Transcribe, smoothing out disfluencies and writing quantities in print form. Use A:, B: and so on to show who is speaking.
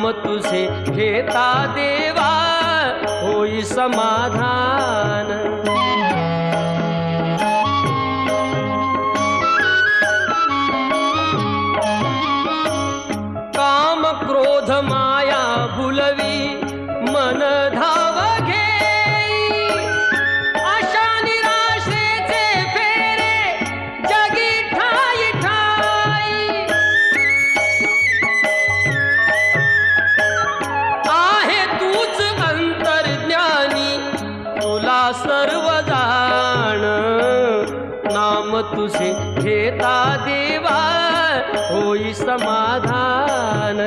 A: नाम तुझे घेता देवा होई समाधान। काम क्रोध माया भुलवी मन धाव घेई, आशा निराशेचे फेरे जगी ठाई ठाई। आहे तूच अंतर्ज्ञानी तुला सर्व जाण, नाम तुझे घेता देवा होई समाधान।